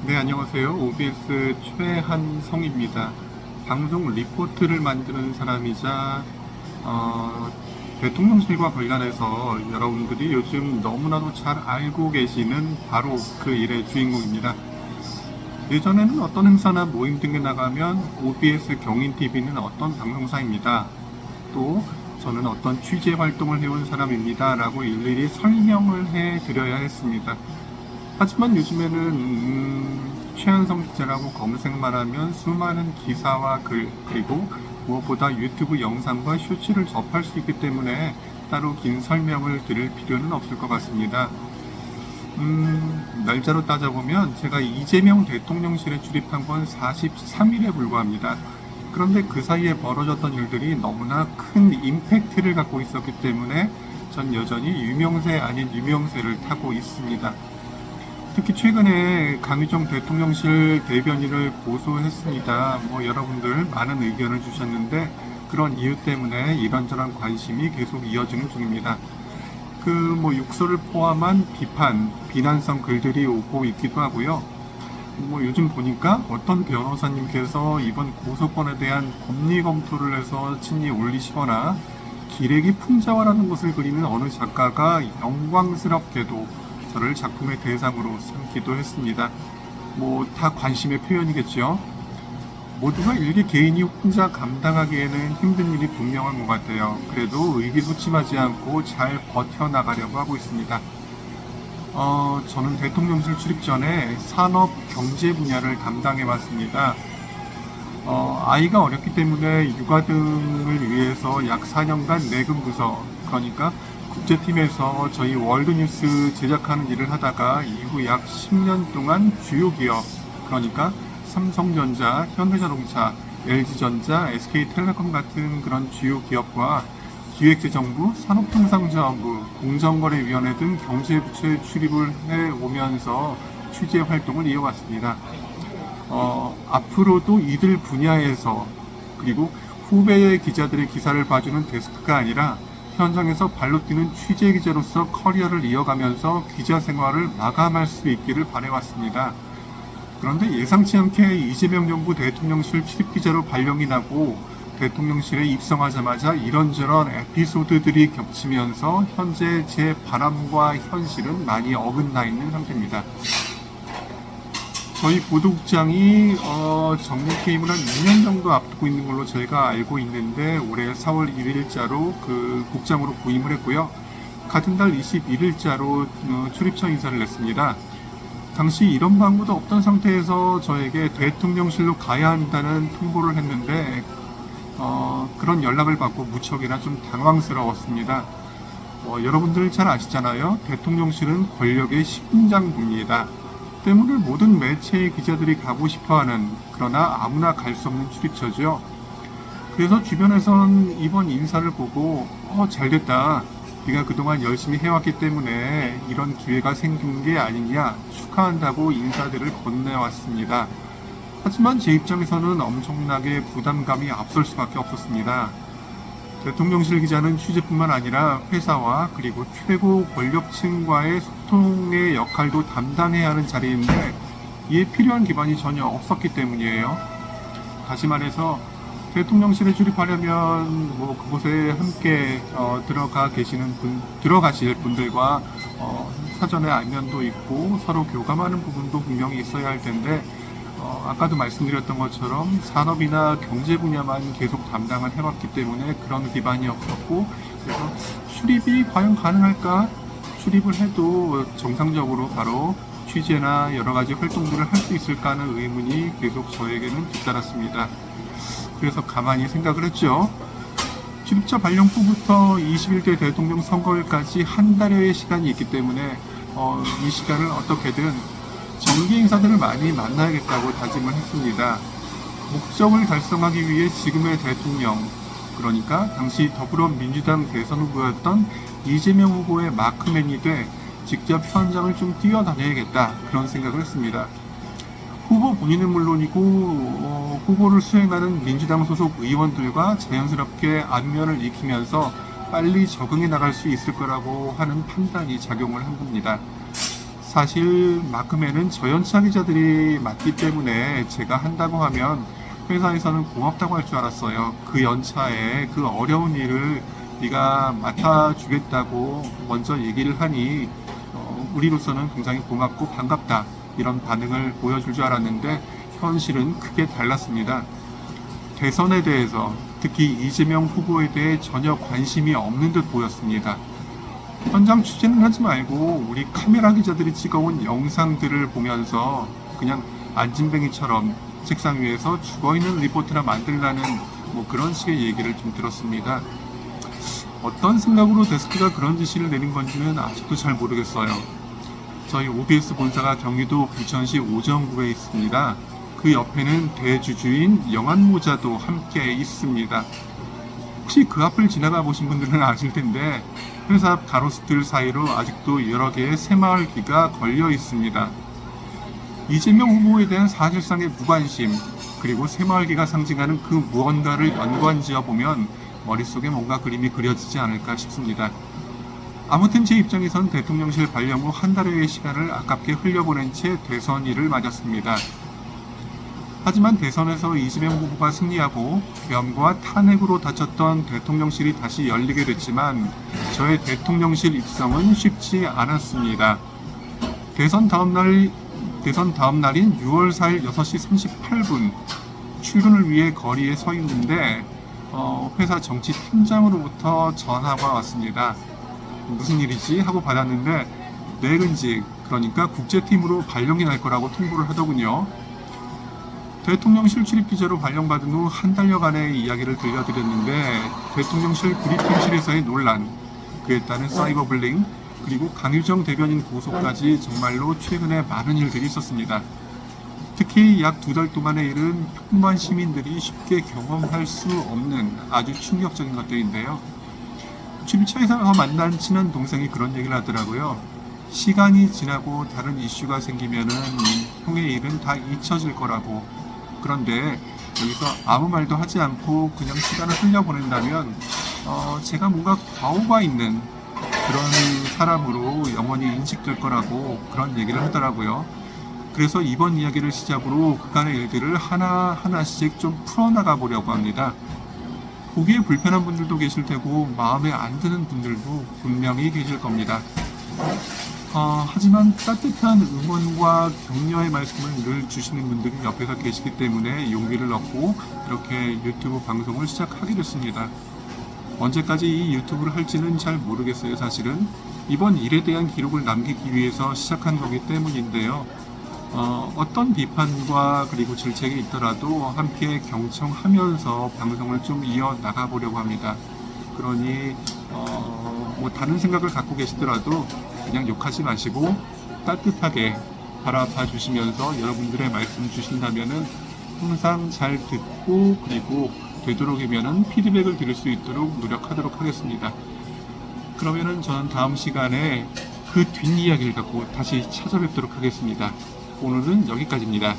네, 안녕하세요. OBS 최한성입니다. 방송 리포트를 만드는 사람이자 어, 대통령실과 관련해서 여러분들이 요즘 너무나도 잘 알고 계시는 바로 그 일의 주인공입니다. 예전에는 어떤 행사나 모임 등에 나가면 OBS 경인TV는 어떤 방송사입니다. 또 저는 어떤 취재 활동을 해온 사람입니다. 라고 일일이 설명을 해 드려야 했습니다. 하지만 요즘에는 최한성 기자라고 검색만 하면 수많은 기사와 글, 그리고 무엇보다 유튜브 영상과 쇼츠를 접할 수 있기 때문에 따로 긴 설명을 드릴 필요는 없을 것 같습니다. 날짜로 따져보면 제가 이재명 대통령실에 출입한 건 43일에 불과합니다. 그런데 그 사이에 벌어졌던 일들이 너무나 큰 임팩트를 갖고 있었기 때문에 전 여전히 유명세 아닌 유명세를 타고 있습니다. 특히 최근에 강유정 대통령실 대변인을 고소했습니다. 여러분들 많은 의견을 주셨는데 그런 이유 때문에 이런저런 관심이 계속 이어지는 중입니다. 육설을 포함한 비난성 글들이 오고 있기도 하고요. 요즘 보니까 어떤 변호사님께서 이번 고소건에 대한 법리 검토를 해서 친히 올리시거나 기레기 풍자화라는 것을 그리는 어느 작가가 영광스럽게도 저를 작품의 대상으로 삼기도 했습니다. 다 관심의 표현이겠죠. 모두가 일개 개인이 혼자 감당하기에는 힘든 일이 분명한 것 같아요. 그래도 의기소침하지 않고 잘 버텨나가려고 하고 있습니다. 저는 대통령실 출입 전에 산업 경제 분야를 담당해왔습니다. 아이가 어렸기 때문에 육아 등을 위해서 약 4년간 내근 부서, 그러니까 국제팀에서 저희 월드뉴스 제작하는 일을 하다가 이후 약 10년 동안 주요 기업, 그러니까 삼성전자, 현대자동차, LG전자, SK텔레콤 같은 그런 주요 기업과 기획재정부, 산업통상자원부, 공정거래위원회 등 경제부처에 출입을 해오면서 취재 활동을 이어왔습니다. 앞으로도 이들 분야에서 그리고 후배의 기자들의 기사를 봐주는 데스크가 아니라 현장에서 발로 뛰는 취재 기자로서 커리어를 이어가면서 기자 생활을 마감할 수 있기를 바라왔습니다. 그런데 예상치 않게 이재명 정부 대통령실 출입 기자로 발령이 나고 대통령실에 입성하자마자 이런저런 에피소드들이 겹치면서 현재 제 바람과 현실은 많이 어긋나 있는 상태입니다. 저희 보도국장이 정년 퇴임을 한 2년 정도 앞두고 있는 걸로 저희가 알고 있는데 올해 4월 1일자로 그 국장으로 부임을 했고요. 같은 달 21일자로 출입처 인사를 냈습니다. 당시 이런 방구도 없던 상태에서 저에게 대통령실로 가야 한다는 통보를 했는데 그런 연락을 받고 무척이나 좀 당황스러웠습니다. 여러분들 잘 아시잖아요. 대통령실은 권력의 심장부입니다. 때문에 모든 매체의 기자들이 가고 싶어하는, 그러나 아무나 갈 수 없는 출입처죠. 그래서 주변에선 이번 인사를 보고 잘됐다. 네가 그동안 열심히 해왔기 때문에 이런 기회가 생긴 게 아니냐 축하한다고 인사들을 건네왔습니다. 하지만 제 입장에서는 엄청나게 부담감이 앞설 수밖에 없었습니다. 대통령실 기자는 취재뿐만 아니라 회사와 그리고 최고 권력층과의 소통의 역할도 담당해야 하는 자리인데 이에 필요한 기반이 전혀 없었기 때문이에요. 다시 말해서 대통령실에 출입하려면 그곳에 함께 들어가실 분들과 사전에 안면도 있고 서로 교감하는 부분도 분명히 있어야 할 텐데 아까도 말씀드렸던 것처럼 산업이나 경제 분야만 계속 담당을 해왔기 때문에 그런 기반이 없었고, 그래서 출입이 과연 가능할까? 출입을 해도 정상적으로 바로 취재나 여러 가지 활동들을 할 수 있을까 하는 의문이 계속 저에게는 뒤따랐습니다. 그래서 가만히 생각을 했죠. 출입처 발령 후부터 21대 대통령 선거일까지 한 달여의 시간이 있기 때문에 이 시간을 어떻게든 정기 인사들을 많이 만나야겠다고 다짐을 했습니다. 목적을 달성하기 위해 지금의 대통령, 그러니까 당시 더불어민주당 대선 후보였던 이재명 후보의 마크맨이 돼 직접 현장을 좀 뛰어다녀야겠다, 그런 생각을 했습니다. 후보 본인은 물론이고 후보를 수행하는 민주당 소속 의원들과 자연스럽게 안면을 익히면서 빨리 적응해 나갈 수 있을 거라고 하는 판단이 작용을 한 겁니다. 사실 마크맨은 저연차 기자들이 맡기 때문에 제가 한다고 하면 회사에서는 고맙다고 할 줄 알았어요. 그 연차에 그 어려운 일을 네가 맡아주겠다고 먼저 얘기를 하니 우리로서는 굉장히 고맙고 반갑다, 이런 반응을 보여줄 줄 알았는데 현실은 크게 달랐습니다. 대선에 대해서, 특히 이재명 후보에 대해 전혀 관심이 없는 듯 보였습니다. 현장 취재는 하지 말고 우리 카메라 기자들이 찍어온 영상들을 보면서 그냥 안진뱅이처럼 책상 위에서 죽어있는 리포트나 만들라는 그런 식의 얘기를 좀 들었습니다. 어떤 생각으로 데스크가 그런 지시를 내린 건지는 아직도 잘 모르겠어요. 저희 OBS 본사가 경기도 부천시 오정구에 있습니다. 그 옆에는 대주주인 영안모자도 함께 있습니다. 혹시 그 앞을 지나가 보신 분들은 아실 텐데 회사 앞 가로수들 사이로 아직도 여러 개의 새마을기가 걸려 있습니다. 이재명 후보에 대한 사실상의 무관심, 그리고 새마을기가 상징하는 그 무언가를 연관지어 보면 머릿속에 뭔가 그림이 그려지지 않을까 싶습니다. 아무튼 제 입장에선 대통령실 발령 후 한 달여의 시간을 아깝게 흘려보낸 채 대선일을 맞았습니다. 하지만 대선에서 이재명 후보가 승리하고 계엄과 탄핵으로 닫혔던 대통령실이 다시 열리게 됐지만 저의 대통령실 입성은 쉽지 않았습니다. 대선 다음 날인 6월 4일 6시 38분 출근을 위해 거리에 서 있는데 회사 정치팀장으로부터 전화가 왔습니다. 무슨 일이지? 하고 받았는데 내근직, 그러니까 국제팀으로 발령이 날 거라고 통보를 하더군요. 대통령실 출입기자로 발령받은 후 한 달여간의 이야기를 들려드렸는데 대통령실 브리핑실에서의 논란, 그에 따른 사이버블링, 그리고 강유정 대변인 고소까지 정말로 최근에 많은 일들이 있었습니다. 특히 약 2달 동안의 일은 평범한 시민들이 쉽게 경험할 수 없는 아주 충격적인 것들인데요. 출입처에서 만난 친한 동생이 그런 얘기를 하더라고요. 시간이 지나고 다른 이슈가 생기면은 형의 일은 다 잊혀질 거라고. 그런데 여기서 아무 말도 하지 않고 그냥 시간을 흘려보낸다면 제가 뭔가 과오가 있는 그런 사람으로 영원히 인식될 거라고 그런 얘기를 하더라고요. 그래서 이번 이야기를 시작으로 그간의 일들을 하나하나씩 좀 풀어나가 보려고 합니다. 보기에 불편한 분들도 계실 테고 마음에 안 드는 분들도 분명히 계실 겁니다. 하지만 따뜻한 응원과 격려의 말씀을 늘 주시는 분들이 옆에서 계시기 때문에 용기를 얻고 이렇게 유튜브 방송을 시작하게 됐습니다. 언제까지 이 유튜브를 할지는 잘 모르겠어요. 사실은 이번 일에 대한 기록을 남기기 위해서 시작한 거기 때문인데요. 어떤 비판과 그리고 질책이 있더라도 함께 경청하면서 방송을 좀 이어나가 보려고 합니다. 그러니 다른 생각을 갖고 계시더라도 그냥 욕하지 마시고 따뜻하게 바라봐 주시면서 여러분들의 말씀 주신다면은 항상 잘 듣고 그리고 되도록이면은 피드백을 드릴 수 있도록 노력하도록 하겠습니다. 그러면은 저는 다음 시간에 그 뒷이야기를 갖고 다시 찾아뵙도록 하겠습니다. 오늘은 여기까지입니다.